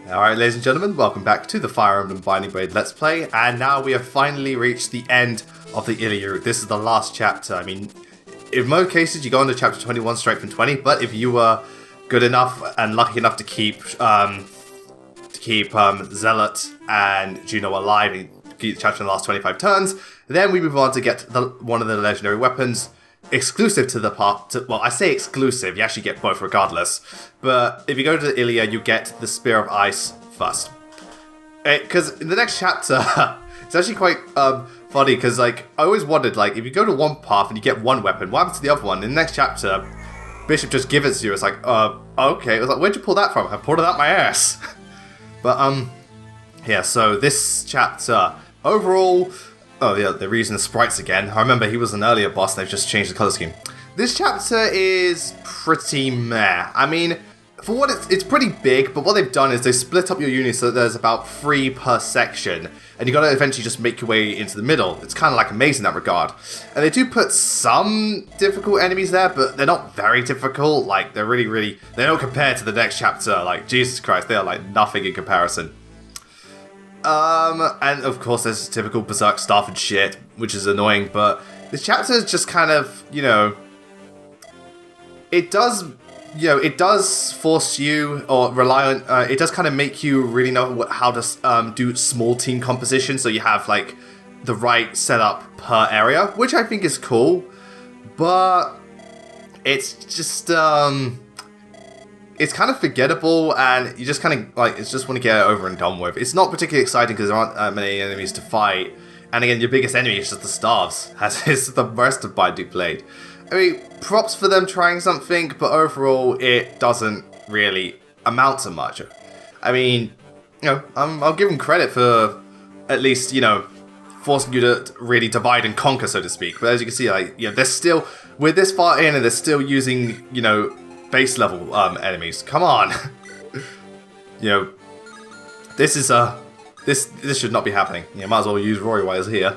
Alright, ladies and gentlemen, welcome back to the Fire Emblem Binding Blade Let's Play, and now we have finally reached the end of the Ilia route. This is the last chapter. I mean, in most cases you go into chapter 21 straight from 20, but if you were good enough and lucky enough to keep Zealot and Juno alive and keep the chapter in the last 25 turns, then we move on to get one of the legendary weapons exclusive to the part. Well, I say exclusive, you actually get both regardless. But if you go to Ilia, you get the Spear of Ice first. Because in the next chapter, it's actually quite funny, because like, I always wondered, like, if you go to one path and you get one weapon, what happens to the other one? In the next chapter, Bishop just gives it to you. It's like, okay. I was like, where'd you pull that from? I pulled it out my ass. But, yeah, so this chapter, overall, oh yeah, they're using the sprites again. I remember he was an earlier boss and they've just changed the color scheme. This chapter is pretty meh. I mean, for what it's pretty big, but what they've done is they split up your units so that there's about 3 per section, and you gotta eventually just make your way into the middle. It's kind of like amazing in that regard. And they do put some difficult enemies there, but they're not very difficult. Like, they're really, they don't compare to the next chapter. Like, Jesus Christ, they are like nothing in comparison. And of course there's typical Berserk stuff and shit, which is annoying, but this chapter is just kind of, you know, it does force you, or rely on, it does kind of make you really know how to do small team composition, so you have, like, the right setup per area, which I think is cool, but it's just, it's kind of forgettable, and you just kind of, like, it's just want to get it over and done with. It's not particularly exciting because there aren't many enemies to fight, and again, your biggest enemy is just the Stars, as is the rest of Binding Blade. I mean, props for them trying something, but overall, it doesn't really amount to much. I mean, you know, I'll give them credit for at least, you know, forcing you to really divide and conquer, so to speak. But as you can see, like, you know, they're still, we're this far in, and they're still using, you know, base level enemies. Come on. You know, this is this should not be happening. You might as well use Rory while he's here.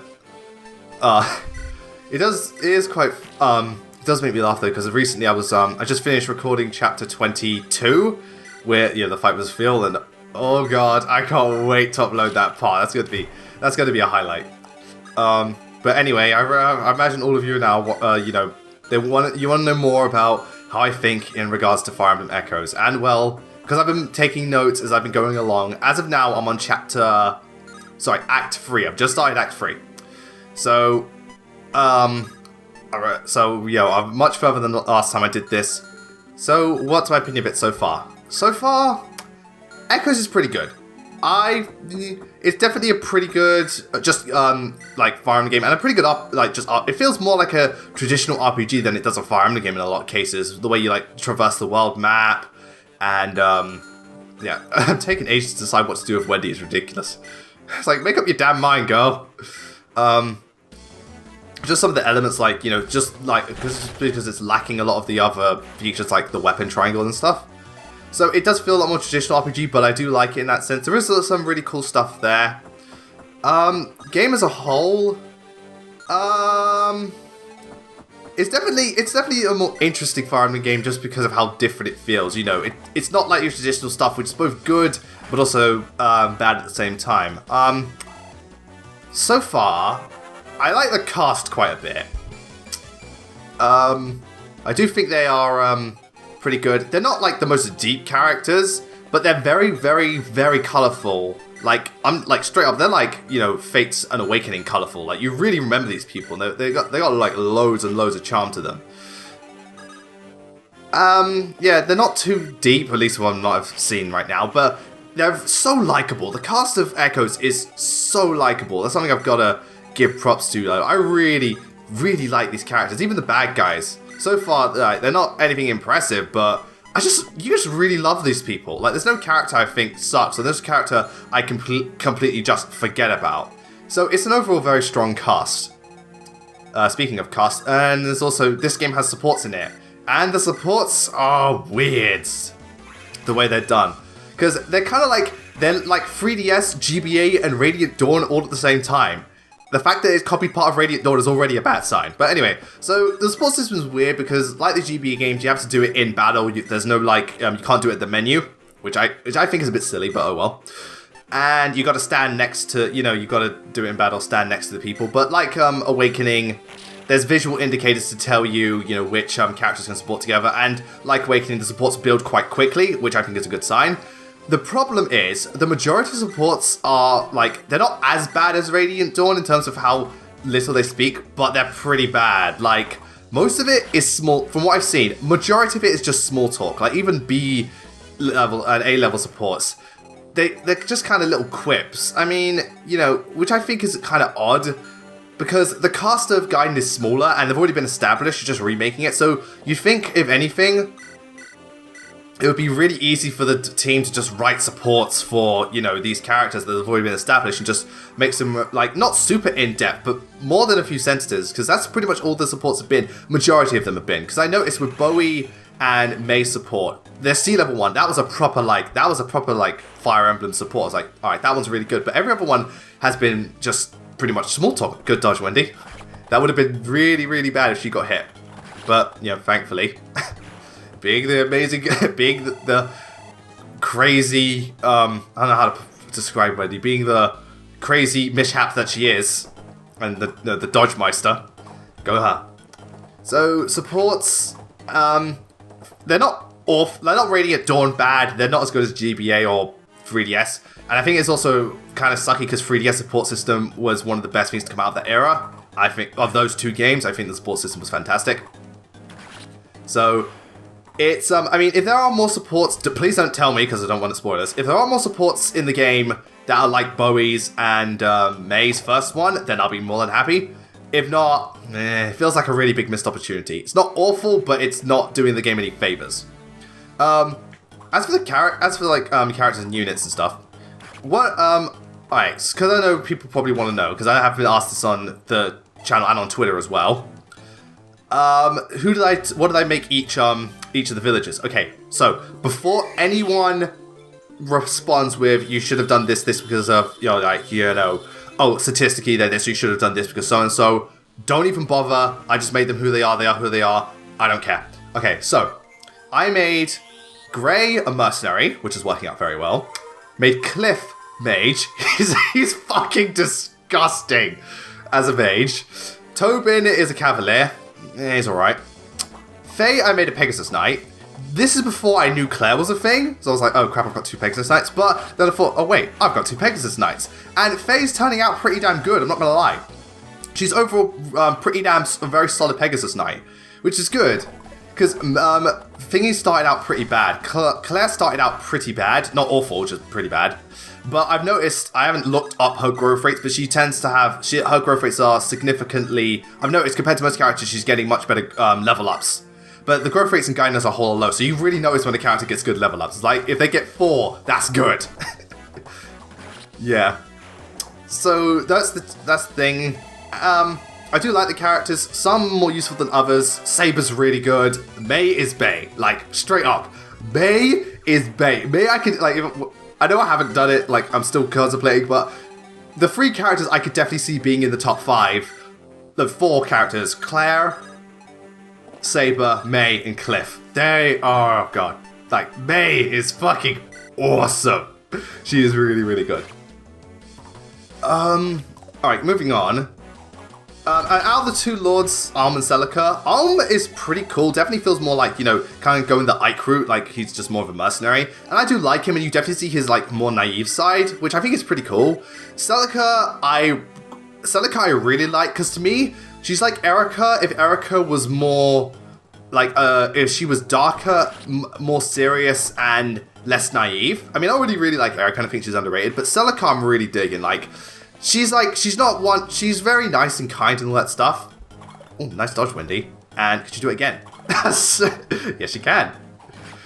It is quite it does make me laugh though, because recently I just finished recording chapter 22 where, you know, the fight was revealed, and oh god, I can't wait to upload that part. That's going to be a highlight. But anyway, I imagine all of you now you know, you want to know more about how I think in regards to Fire Emblem Echoes. And well, because I've been taking notes as I've been going along, as of now I'm on Act 3. I've just started Act 3. So, alright, so, you know, I'm much further than the last time I did this. So, what's my opinion of it so far? So far, Echoes is pretty good. It's definitely a pretty good, like, Fire Emblem game, and a pretty good, it feels more like a traditional RPG than it does a Fire Emblem game in a lot of cases. The way you, like, traverse the world map, and, yeah, I'm taking ages to decide what to do with Wendy is ridiculous. It's like, make up your damn mind, girl. Just some of the elements, like, you know, just, like, because it's lacking a lot of the other features, like the weapon triangle and stuff. So it does feel a lot more traditional RPG, but I do like it in that sense. There is some really cool stuff there. Game as a whole, it's definitely a more interesting Fire Emblem game just because of how different it feels. You know, it's not like your traditional stuff, which is both good but also bad at the same time. So far, I like the cast quite a bit. I do think they are pretty good. They're not like the most deep characters, but they're very, very, very colourful. Like, I'm like straight up, they're like, you know, Fates and Awakening colourful. Like, you really remember these people. They got like loads and loads of charm to them. Yeah, they're not too deep, at least one I've seen right now, but they're so likable. The cast of Echoes is so likable. That's something I've got to give props to. I really, really like these characters, even the bad guys. So far, they're not anything impressive, but you just really love these people. Like, there's no character I think sucks, and there's a character I completely just forget about. So it's an overall very strong cast. Speaking of cast, and there's also, this game has supports in it, and the supports are weird, the way they're done. Because they're kind of like, they're like 3DS, GBA, and Radiant Dawn all at the same time. The fact that it's copied part of Radiant Dawn is already a bad sign. But anyway, so the support system is weird because, like the GBA games, you have to do it in battle. There's no, like, you can't do it at the menu, which I think is a bit silly, but oh well. And you got to stand next to, you got to do it in battle, stand next to the people. But like Awakening, there's visual indicators to tell you, which characters can support together. And like Awakening, the supports build quite quickly, which I think is a good sign. The problem is, the majority of supports are, they're not as bad as Radiant Dawn in terms of how little they speak, but they're pretty bad. Most of it is small, from what I've seen, majority of it is just small talk. Even B level and A level supports. They're just kind of little quips. I mean, which I think is kind of odd, because the cast of Gaiden is smaller, and they've already been established, you're just remaking it, so you'd think, if anything, it would be really easy for the team to just write supports for, these characters that have already been established, and just make them, not super in-depth, but more than a few sentences, because that's pretty much all the supports have been, majority of them have been, because I noticed with Bowie and May support, their C level one, that was a proper Fire Emblem support. I was like, alright, that one's really good. But every other one has been just pretty much small talk. Good dodge, Wendy. That would have been really, really bad if she got hit. But, thankfully, being the amazing, being the crazy, I don't know how to describe Wendy, being the crazy mishap that she is, and the Dodge Meister, go her. So, supports, they're not off. They're not Radiant Dawn bad. They're not as good as GBA or 3DS. And I think it's also kind of sucky because 3DS support system was one of the best things to come out of that era. I think of those two games, I think the support system was fantastic. So it's I mean, if there are more supports, please don't tell me because I don't want to spoil this. If there are more supports in the game that are like Bowie's and May's first one, then I'll be more than happy. If not, it feels like a really big missed opportunity. It's not awful, but it's not doing the game any favors. As for characters and units and stuff, alright, because I know people probably want to know, because I have been asked this on the channel and on Twitter as well. What did I make each of the villages? Okay, so before anyone responds with you should have done this because of oh, statistically they're this, you should have done this because so and so. Don't even bother. I just made them who they are who they are. I don't care. Okay, so I made Gray a mercenary, which is working out very well. Made Cliff mage. He's fucking disgusting as a mage. Tobin is a cavalier. He's alright. Faye, I made a Pegasus Knight. This is before I knew Claire was a thing, so I was like, oh crap, I've got 2 Pegasus Knights. But then I thought, oh wait, I've got 2 Pegasus Knights. And Faye's turning out pretty damn good, I'm not gonna lie. She's overall pretty damn a very solid Pegasus Knight, which is good. Because Thingy started out pretty bad. Claire started out pretty bad. Not awful, just pretty bad. But I've noticed, I haven't looked up her growth rates, but she tends to have, her growth rates are significantly, I've noticed compared to most characters, she's getting much better level ups. But the growth rates in Gaiden as a whole are low, so you really notice when a character gets good level ups. It's like, if they get 4, that's good. Yeah. So, that's the thing. I do like the characters, some more useful than others. Saber's really good. May is Bay, straight up. May is Bay. May I could, I know I haven't done it, I'm still contemplating, but the 3 characters I could definitely see being in the top 5. The 4 characters, Claire, Saber, May, and Cliff. They are, oh god. May is fucking awesome. She is really, really good. Alright, moving on. Out of the 2 lords, Alm and Celica, Alm is pretty cool. Definitely feels more kind of going the Ike route, he's just more of a mercenary. And I do like him, and you definitely see his, more naive side, which I think is pretty cool. Celica, I really like, because to me, she's like Erica, if Erica was more, if she was darker, more serious, and less naive. I mean, I already really like Erica, and I think she's underrated, but Celica I'm really digging, she's she's very nice and kind and all that stuff. Oh, nice dodge, Wendy. And could you do it again? Yes, you can.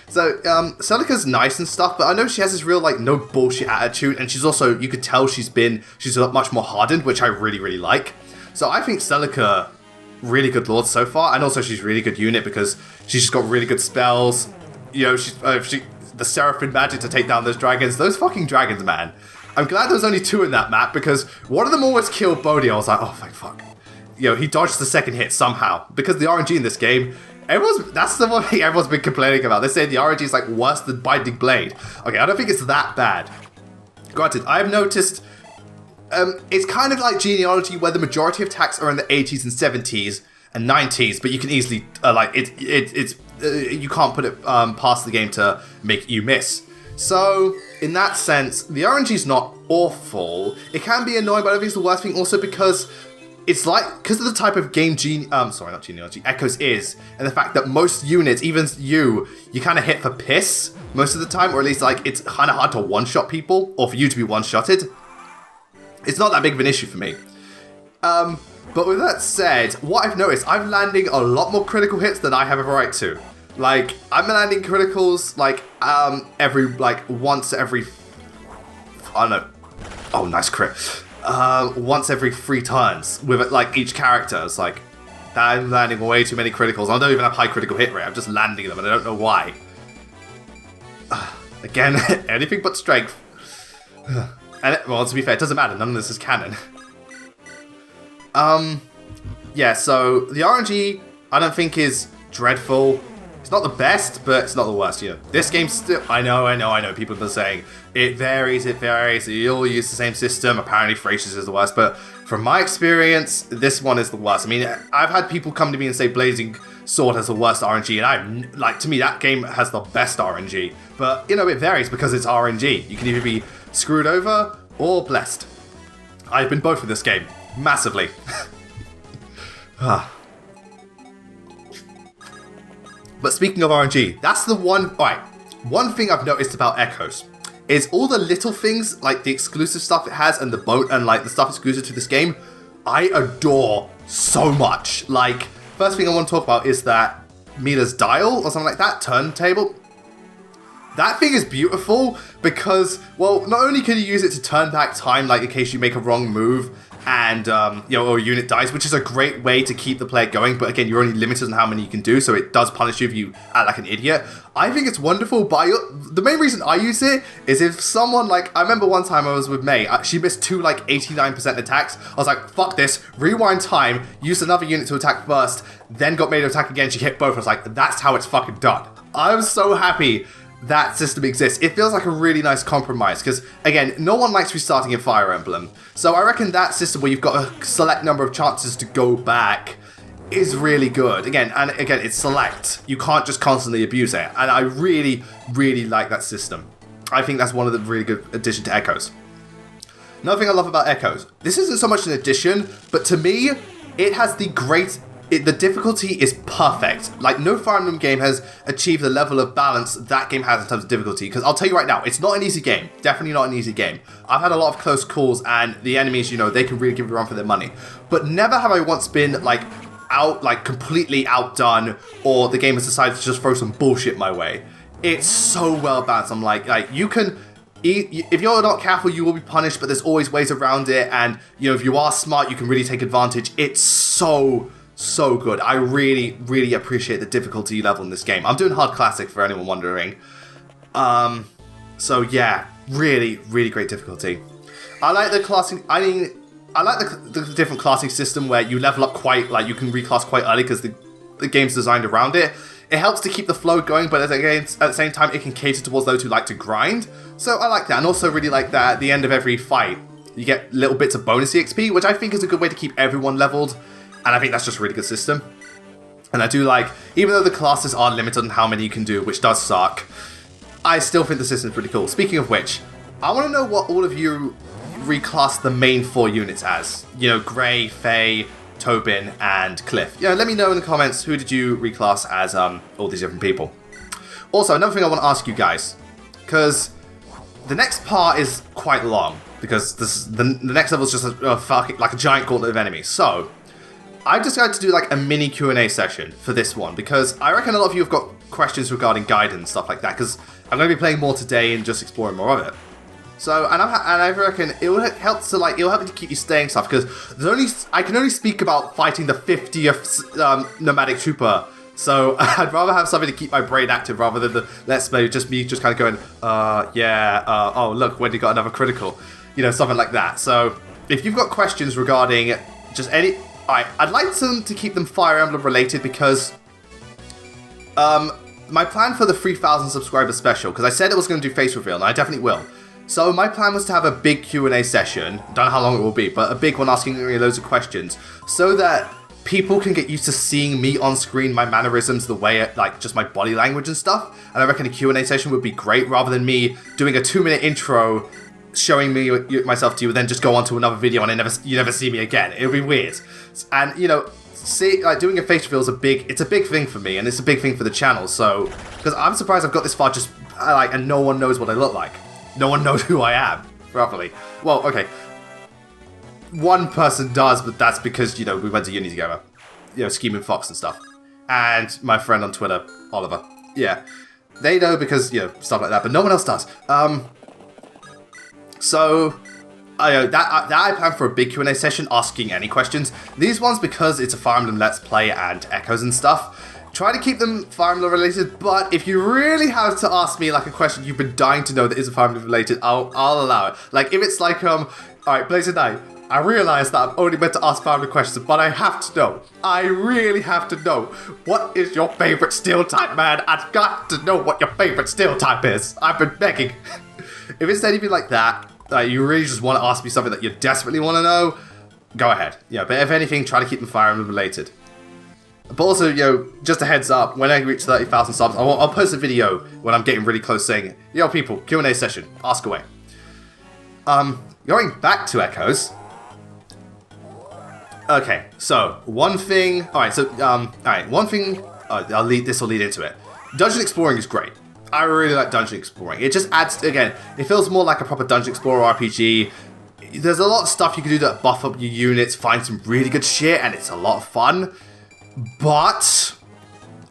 So, Celica's nice and stuff, but I know she has this real, no bullshit attitude, and she's also, you could tell she's much more hardened, which I really, really like. So I think Celica, really good lord so far, and also she's really good unit because she's just got really good spells. She's, the Seraphim magic to take down those dragons. Those fucking dragons, man. I'm glad there was only 2 in that map, because one of them always killed Bodhi. I was like, oh, thank fuck. He dodged the second hit somehow. Because the RNG in this game, That's the one thing everyone's been complaining about. They say the RNG is like worse than Binding Blade. Okay, I don't think it's that bad. Granted, I've noticed it's kind of like genealogy where the majority of attacks are in the 80s and 70s and 90s, but you can easily you can't put it past the game to make you miss. So in that sense, the RNG is not awful. It can be annoying, but I don't think it's the worst thing. Also because it's like, because of the type of game Echoes is, and the fact that most units, even you kind of hit for piss most of the time, or at least like it's kind of hard to one-shot people, or for you to be one-shotted. It's not that big of an issue for me. But with that said, what I've noticed, I'm landing a lot more critical hits than I have a right to. Like, I'm landing criticals like once every, I don't know. Oh, nice crit. Once every 3 turns with like each character. It's like, I'm landing way too many criticals. I don't even have high critical hit rate. I'm just landing them and I don't know why. Again, anything but strength. Well, to be fair, it doesn't matter. None of this is canon. Yeah, so the RNG, I don't think is dreadful. It's not the best, but it's not the worst, you know. This game's still... I know. People have been saying, it varies. You all use the same system. Apparently, Thracia's is the worst, but from my experience, this one is the worst. I mean, I've had people come to me and say Blazing Sword has the worst RNG, and to me, that game has the best RNG. But, you know, it varies because it's RNG. You can either be screwed over or blessed. I've been both with this game. Massively. But speaking of RNG, that's the one... Alright, one thing I've noticed about Echoes is all the little things, like the exclusive stuff it has and the boat and like the stuff exclusive to this game, I adore so much. Like, first thing I want to talk about is that Mila's dial or something like that, turntable. That thing is beautiful because, well, not only can you use it to turn back time, like in case you make a wrong move and, or a unit dies, which is a great way to keep the player going, but again, you're only limited on how many you can do, so it does punish you if you act like an idiot. I think it's wonderful, but the main reason I use it is if someone, like, I remember one time I was with May, she missed 2, 89% attacks. I was like, fuck this, rewind time, use another unit to attack first, then got May to attack again, she hit both. I was like, that's how it's fucking done. I'm so happy that system exists. It feels like a really nice compromise because, again, no one likes restarting in Fire Emblem. So I reckon that system where you've got a select number of chances to go back is really good. Again, it's select. You can't just constantly abuse it. And I really, really like that system. I think that's one of the really good additions to Echoes. Another thing I love about Echoes, this isn't so much an addition, but to me, it has the difficulty is perfect. Like, no Fire Emblem game has achieved the level of balance that game has in terms of difficulty. Because I'll tell you right now, it's not an easy game. Definitely not an easy game. I've had a lot of close calls, and the enemies, they can really give you a run for their money. But never have I once been, completely outdone, or the game has decided to just throw some bullshit my way. It's so well balanced. I'm like you can... If you're not careful, you will be punished, but there's always ways around it, and, if you are smart, you can really take advantage. It's so good. I really, really appreciate the difficulty level in this game. I'm doing hard classic for anyone wondering. So yeah, really, really great difficulty. I like the classing. I like the different classing system where you level up quite, you can reclass quite early because the game's designed around it. It helps to keep the flow going, but at the same time, it can cater towards those who like to grind. So I like that, and also really like that at the end of every fight, you get little bits of bonus EXP, which I think is a good way to keep everyone leveled. And I think that's just a really good system. And I do like, even though the classes are limited on how many you can do, which does suck, I still think the system's pretty cool. Speaking of which, I want to know what all of you reclass the main 4 units as. Gray, Faye, Tobin, and Cliff. Let me know in the comments, who did you reclass as all these different people. Also, another thing I want to ask you guys, because the next part is quite long, because the next level is just a giant gauntlet of enemies. So I've decided to do a mini Q&A session for this one because I reckon a lot of you have got questions regarding guidance and stuff like that because I'm going to be playing more today and just exploring more of it. So, and I reckon it will help to keep you staying stuff because I can only speak about fighting the 50th nomadic trooper. So I'd rather have something to keep my brain active rather than the let's play just me just kind of going, oh look, Wendy got another critical, something like that. So if you've got questions regarding just any... I'd like them to keep them Fire Emblem related because My plan for the 3,000 subscriber special, because I said I was going to do face reveal, and I definitely will. So my plan was to have a big Q&A session, don't know how long it will be, but a big one asking me loads of questions, so that people can get used to seeing me on screen, my mannerisms, the way, like, just my body language and stuff. And I reckon a Q&A session would be great, rather than me doing a 2-minute intro, showing me myself to you, and then just go on to another video and you never see me again. It would be weird. And, you know, doing a face reveal is it's a big thing for me, and it's a big thing for the channel, so, because I'm surprised I've got this far and no one knows what I look like. No one knows who I am, properly. Well, okay. One person does, but that's because, you know, we went to uni together. You know, Scheming Fox and stuff. And my friend on Twitter, Oliver. Yeah. They know because, you know, stuff like that, but no one else does. So, I plan for a big Q&A session, asking any questions. These ones, because it's a Fire Emblem Let's Play and Echoes and stuff, try to keep them Fire Emblem related, but if you really have to ask me, like, a question you've been dying to know that isn't Fire Emblem related, I'll allow it. Like, if it's like, alright, Blaze Knight, I realize that I'm only meant to ask Fire Emblem questions, but I have to know. I really have to know. What is your favorite steel type, man? I've got to know what your favorite steel type is. I've been begging. If it's anything like that, you really just want to ask me something that you desperately want to know, go ahead. Yeah, but if anything, try to keep them Fire Emblem related. But also, you know, just a heads up, when I reach 30,000 subs, I'll post a video when I'm getting really close saying, yo people, Q&A session, ask away. Going back to Echoes. Okay, so, one thing, this will lead into it. Dungeon exploring is great. I really like dungeon exploring. It just adds, again, it feels more like a proper dungeon explorer RPG. There's a lot of stuff you can do to buff up your units, find some really good shit, and it's a lot of fun. But,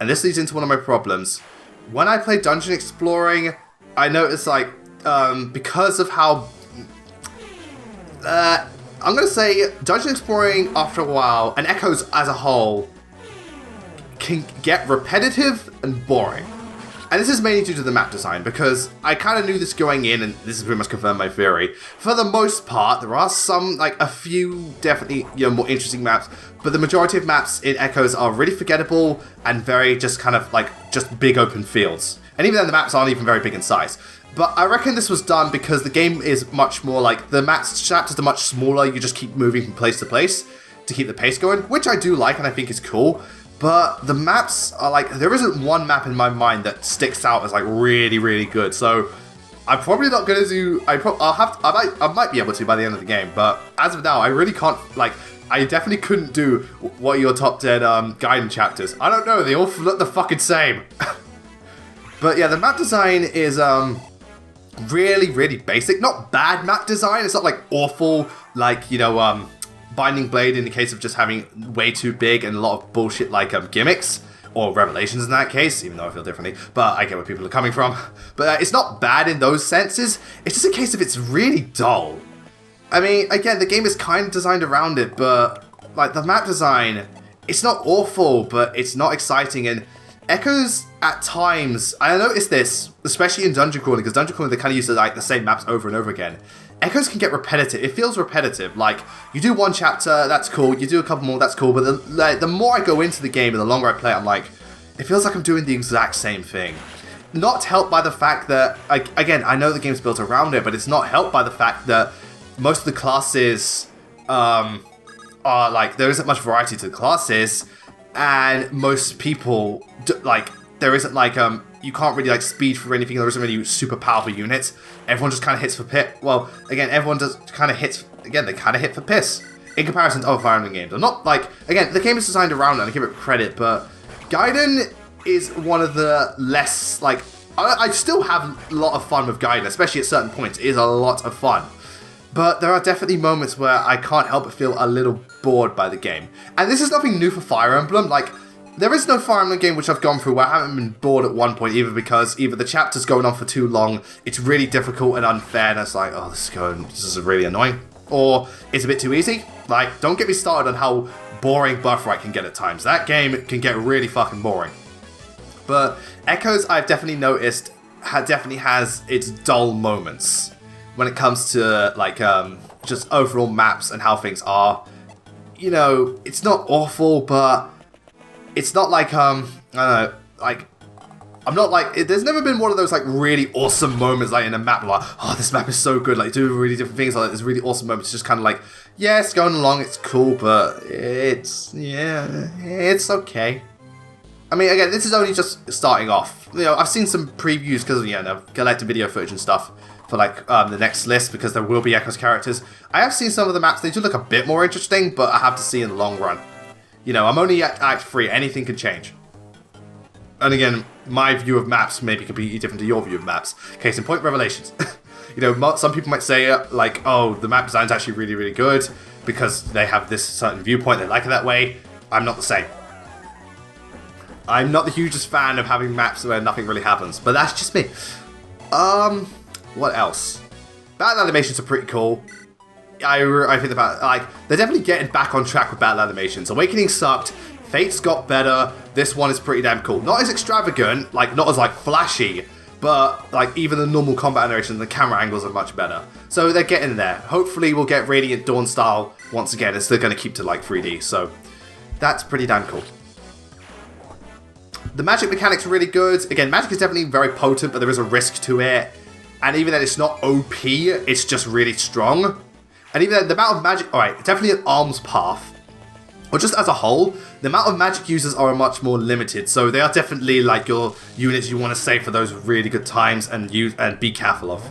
and this leads into one of my problems, when I play dungeon exploring, I notice, like, because of how, I'm gonna say dungeon exploring after a while, and Echoes as a whole, can get repetitive and boring. And this is mainly due to the map design, because I kind of knew this going in, and this has pretty much confirmed my theory. For the most part, there are some, like, a few definitely, you know, more interesting maps, but the majority of maps in Echoes are really forgettable and very just kind of, like, just big open fields. And even then, the maps aren't even very big in size. But I reckon this was done because the game is much more, like, the chapters are much smaller, you just keep moving from place to place to keep the pace going, which I do like and I think is cool. But the maps are like, there isn't one map in my mind that sticks out as like really, really good. So I'm probably not going to do, I might be able to by the end of the game. But as of now, I really can't, like, I definitely couldn't do what are your top 10 Gaiden chapters. I don't know, they all look the fucking same. But yeah, the map design is really, really basic. Not bad map design, it's not like awful, like, you know, Binding Blade in the case of just having way too big and a lot of bullshit like gimmicks, or revelations in that case, even though I feel differently, but I get where people are coming from. But it's not bad in those senses, it's just a case of it's really dull. I mean, again, the game is kind of designed around it, but like the map design, it's not awful, but it's not exciting, and Echoes at times, I noticed this, especially in Dungeon Crawling, because Dungeon Crawling they kind of use like the same maps over and over again. Echoes can get repetitive. It feels repetitive. Like, you do one chapter, that's cool. You do a couple more, that's cool. But the more I go into the game and the longer I play it, I'm like, it feels like I'm doing the exact same thing. Not helped by the fact that, like, again, I know the game's built around it, but it's not helped by the fact that most of the classes are, like, there isn't much variety to the classes, and most people, like, there isn't, like, you can't really, like, speed for anything, there isn't really super powerful units. Everyone just kind of hits for piss. Well, again, everyone just kind of hits, again, they kind of hit for piss. In comparison to other Fire Emblem games. I'm not, like, again, the game is designed around it, and I give it credit, but Gaiden is one of the less, like, I still have a lot of fun with Gaiden, especially at certain points. It is a lot of fun. But there are definitely moments where I can't help but feel a little bored by the game. And this is nothing new for Fire Emblem, like, there is no Fire Emblem game which I've gone through where I haven't been bored at one point, either because either the chapter's going on for too long, it's really difficult and unfair, and it's like, oh, this is really annoying, or it's a bit too easy. Like, don't get me started on how boring Birthright can get at times. That game can get really fucking boring. But Echoes, I've definitely noticed, definitely has its dull moments when it comes to, like, just overall maps and how things are. You know, it's not awful, but it's not like, I don't know, like, I'm not like, there's never been one of those like really awesome moments like in a map, like, oh, this map is so good, like doing really different things, like there's really awesome moments. It's just kind of like, yeah, it's going along, it's cool, but it's okay. I mean, again, this is only just starting off. You know, I've seen some previews because, you know, collected video footage and stuff for like the next list because there will be Echo's characters. I have seen some of the maps, they do look a bit more interesting, but I have to see in the long run. You know, I'm only at Act 3, anything can change. And again, my view of maps may be completely different to your view of maps. Case in point, Revelations. You know, some people might say, like, oh, the map design is actually really, really good because they have this certain viewpoint, they like it that way. I'm not the same. I'm not the hugest fan of having maps where nothing really happens, but that's just me. What else? Battle animations are pretty cool. I think about, like, they're definitely getting back on track with battle animations. Awakening sucked, Fates got better, this one is pretty damn cool. Not as extravagant, like, not as, like, flashy, but, like, even the normal combat animation and the camera angles are much better. So they're getting there. Hopefully we'll get Radiant Dawn style once again, as they're going to keep to, like, 3D, so that's pretty damn cool. The magic mechanics are really good. Again, magic is definitely very potent, but there is a risk to it. And even then, it's not OP, it's just really strong. And even then, the amount of magic... Alright, definitely an arms path. Or just as a whole, the amount of magic users are much more limited. So they are definitely like your units you want to save for those really good times and use and be careful of.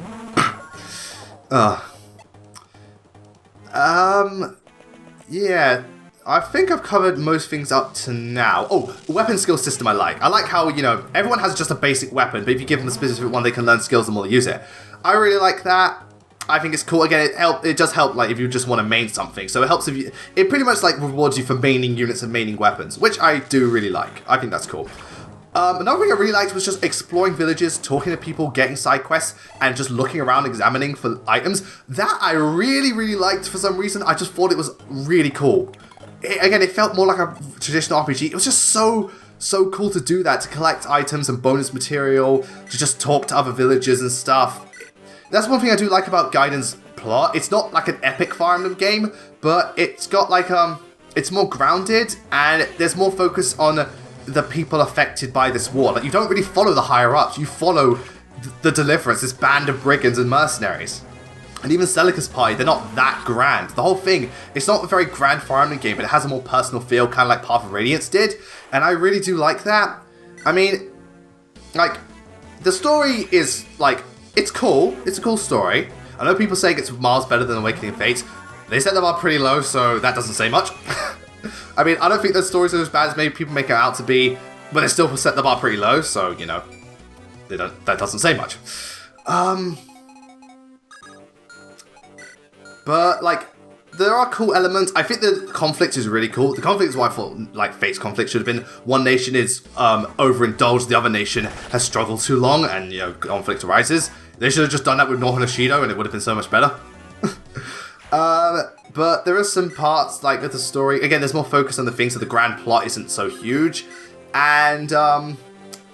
Yeah. I think I've covered most things up to now. Oh, weapon skill system I like. I like how, you know, everyone has just a basic weapon, but if you give them a specific one, they can learn skills the more they use it. I really like that. I think it's cool. Again, it does help, like, if you just want to main something. So it helps if you... It pretty much, like, rewards you for maining units and maining weapons, which I do really like. I think that's cool. Another thing I really liked was just exploring villages, talking to people, getting side quests, and just looking around, examining for items. That I really, really liked for some reason. I just thought it was really cool. Again, it felt more like a traditional RPG. It was just so cool to do that, to collect items and bonus material, to just talk to other villagers and stuff. That's one thing I do like about Gaiden's plot. It's not like an epic Fire Emblem game, but it's got like, it's more grounded, and there's more focus on the people affected by this war. Like, you don't really follow the higher-ups, you follow the Deliverance, this band of brigands and mercenaries. And even Celica's party, they're not that grand. The whole thing, it's not a very grand Fire Emblem game, but it has a more personal feel, kind of like Path of Radiance did. And I really do like that. I mean, like, the story is, like, it's cool. It's a cool story. I know people say it's miles better than Awakening Fates. They set them up pretty low, so that doesn't say much. I mean, I don't think the stories are as bad as maybe people make it out to be, but they still set the bar pretty low, so, you know, that doesn't say much. But, like, there are cool elements. I think the conflict is really cool. The conflict is why I thought, like, Fate's conflict should have been one nation is overindulged, the other nation has struggled too long, and, you know, conflict arises. They should have just done that with Northern Hoshido, and it would have been so much better. But there are some parts, like, of the story. Again, there's more focus on the things, so the grand plot isn't so huge. And,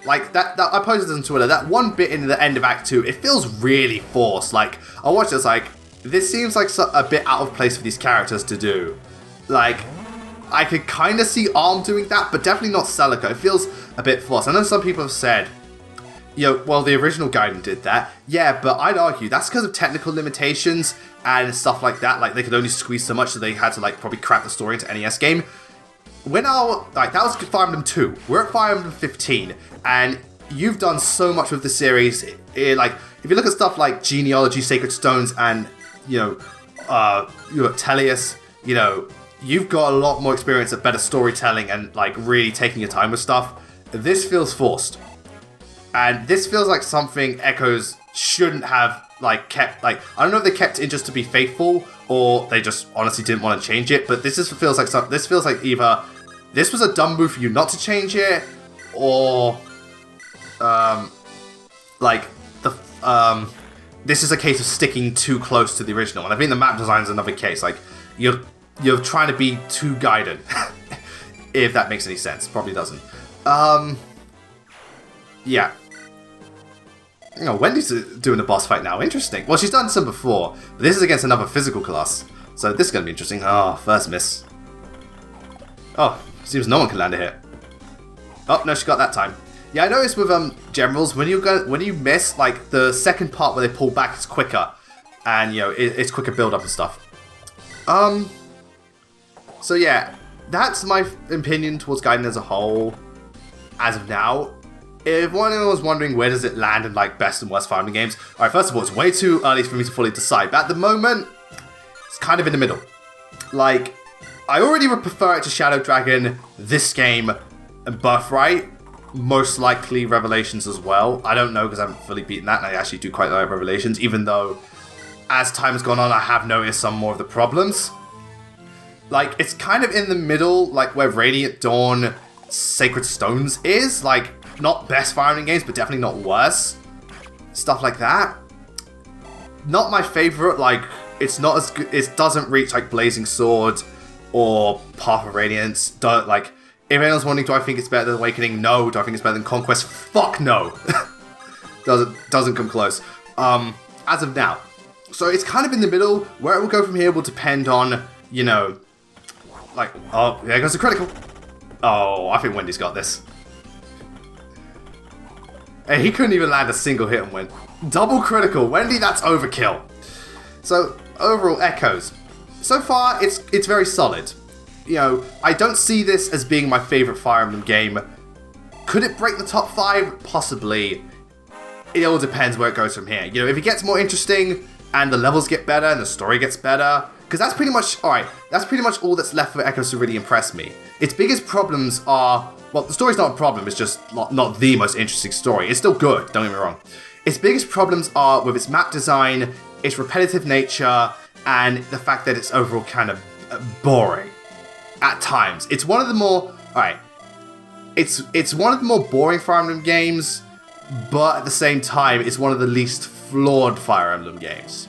like, that I posted on Twitter, that one bit in the end of Act 2, it feels really forced. Like, I watched it, it's like, this seems like a bit out of place for these characters to do. Like, I could kind of see Arm doing that, but definitely not Celica. It feels a bit forced. I know some people have said, you know, well, the original Gaiden did that. Yeah, but I'd argue that's because of technical limitations and stuff like that. Like, they could only squeeze so much, so they had to, like, probably crack the story into NES game. We're now, like, that was Fire Emblem 2. We're at Fire Emblem 15, and you've done so much with the series. Like, if you look at stuff like Genealogy, Sacred Stones, and, you know, Tellius, you know, you've got a lot more experience at better storytelling and, like, really taking your time with stuff. This feels forced. And this feels like something Echoes shouldn't have, like, kept, like, I don't know if they kept in just to be faithful, or they just honestly didn't want to change it, but this just feels like this feels like either this was a dumb move for you not to change it, or, like, this is a case of sticking too close to the original. And I think the map design is another case. Like, you're trying to be too Gaiden. If that makes any sense. Probably doesn't. Yeah. You know, Wendy's doing a boss fight now. Interesting. Well, she's done some before, but this is against another physical class. So this is going to be interesting. Oh, first miss. Oh, seems no one can land a hit. Oh, no, she got that time. Yeah, I noticed with generals, when you miss, like, the second part where they pull back is quicker. And, you know, it's quicker build-up and stuff. So yeah, that's my opinion towards Gaiden as a whole, as of now. If anyone was wondering where does it land in, like, best and worst Fire Emblem games, alright, first of all, it's way too early for me to fully decide, but at the moment, it's kind of in the middle. Like, I already would prefer it to Shadow Dragon, this game, and Birthright. Most likely Revelations as well. I don't know because I haven't fully beaten that, and I actually do quite like Revelations, even though as time has gone on, I have noticed some more of the problems. Like, it's kind of in the middle, like where Radiant Dawn, Sacred Stones is. Like, not best Fire Emblem games, but definitely not worse. Stuff like that. Not my favorite, like, it's not as good, it doesn't reach, like, Blazing Sword or Path of Radiance. Like, if anyone's wondering, do I think it's better than Awakening? No. Do I think it's better than Conquest? Fuck no. doesn't come close. As of now. So it's kind of in the middle. Where it will go from here will depend on, you know, like, oh, there goes the critical. Oh, I think Wendy's got this. And he couldn't even land a single hit and win. Double critical. Wendy, that's overkill. So, overall, Echoes. So far, it's very solid. You know, I don't see this as being my favorite Fire Emblem game. Could it break the top 5? Possibly. It all depends where it goes from here. You know, if it gets more interesting and the levels get better and the story gets better, because that's pretty much, alright, that's pretty much all that's left for Echoes to really impress me. Its biggest problems are, well, the story's not a problem, it's just not the most interesting story. It's still good, don't get me wrong. Its biggest problems are with its map design, its repetitive nature, and the fact that it's overall kind of boring. At times. It's one of the more, alright, it's one of the more boring Fire Emblem games, but at the same time, it's one of the least flawed Fire Emblem games.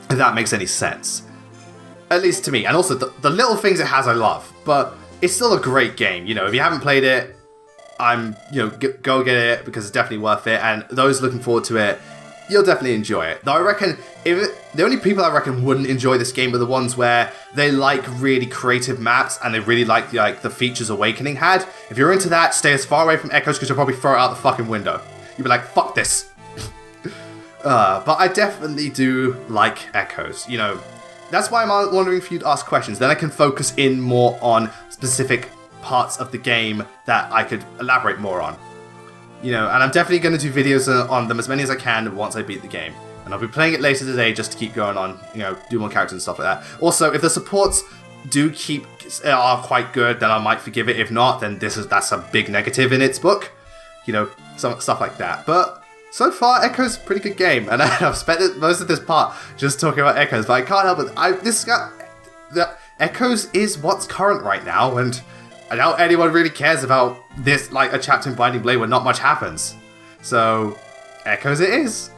If that makes any sense. At least to me. And also, the little things it has I love. But it's still a great game. You know, if you haven't played it, go get it because it's definitely worth it. And those looking forward to it, you'll definitely enjoy it. Though I reckon, the only people I reckon wouldn't enjoy this game are the ones where they like really creative maps and they really like the features Awakening had. If you're into that, stay as far away from Echoes because you'll probably throw it out the fucking window. You'll be like, fuck this. But I definitely do like Echoes. You know, that's why I'm wondering if you'd ask questions. Then I can focus in more on specific parts of the game that I could elaborate more on. You know, and I'm definitely going to do videos on them, as many as I can, once I beat the game. And I'll be playing it later today just to keep going on, you know, do more characters and stuff like that. Also, if the supports are quite good, then I might forgive it. If not, then that's a big negative in its book. You know, some stuff like that. But so far, Echoes pretty good game. And I've spent most of this part just talking about Echoes, but I can't help it. Echoes is what's current right now, and I doubt anyone really cares about this, like a chapter in Binding Blade where not much happens. So, Echoes it is.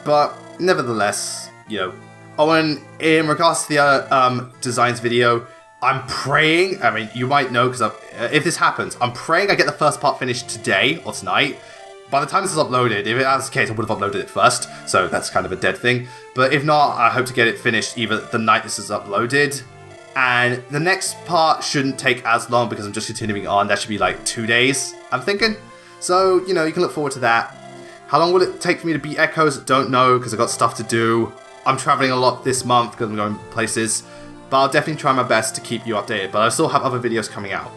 But, nevertheless, you know. Oh, and in regards to the designs video, I'm praying, I mean, you might know, because if this happens, I'm praying I get the first part finished today or tonight. By the time this is uploaded, if that's the case, I would have uploaded it first, so that's kind of a dead thing. But if not, I hope to get it finished either the night this is uploaded. And the next part shouldn't take as long because I'm just continuing on. That should be like 2 days, I'm thinking. So, you know, you can look forward to that. How long will it take for me to beat Echoes? Don't know, because I've got stuff to do. I'm traveling a lot this month because I'm going places. But I'll definitely try my best to keep you updated. But I still have other videos coming out.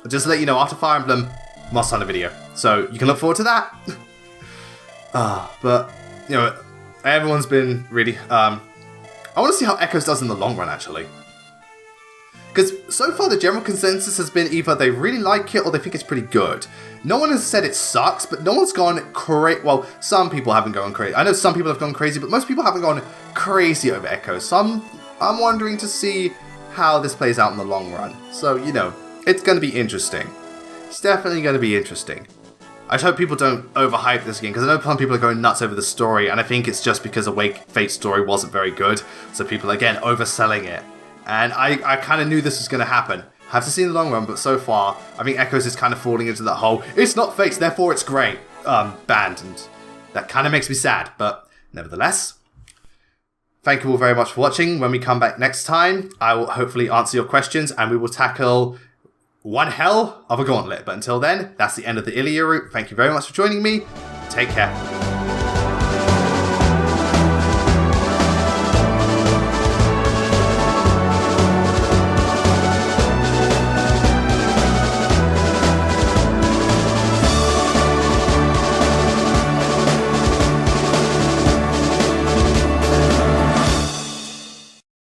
Just to let you know, after Fire Emblem, Monster Hunter video. So you can look forward to that. But, you know, everyone's been really... I want to see how Echoes does in the long run, actually. Because so far the general consensus has been either they really like it or they think it's pretty good. No one has said it sucks, but no one's gone crazy. Well, some people haven't gone crazy. I know some people have gone crazy, but most people haven't gone crazy over Echoes. So I'm wondering to see how this plays out in the long run. So, you know, it's going to be interesting. It's definitely going to be interesting. I just hope people don't overhype this game, because I know some people are going nuts over the story, and I think it's just because Fate's story wasn't very good, so people are, again, overselling it. And I kind of knew this was going to happen. Have to see in the long run, but so far, I think Echoes is kind of falling into that whole, it's not Fate's, therefore it's great, band, and that kind of makes me sad, but nevertheless, thank you all very much for watching. When we come back next time, I will hopefully answer your questions, and we will tackle one hell of a gauntlet. But until then, that's the end of the Ilia route. Thank you very much for joining me. Take care.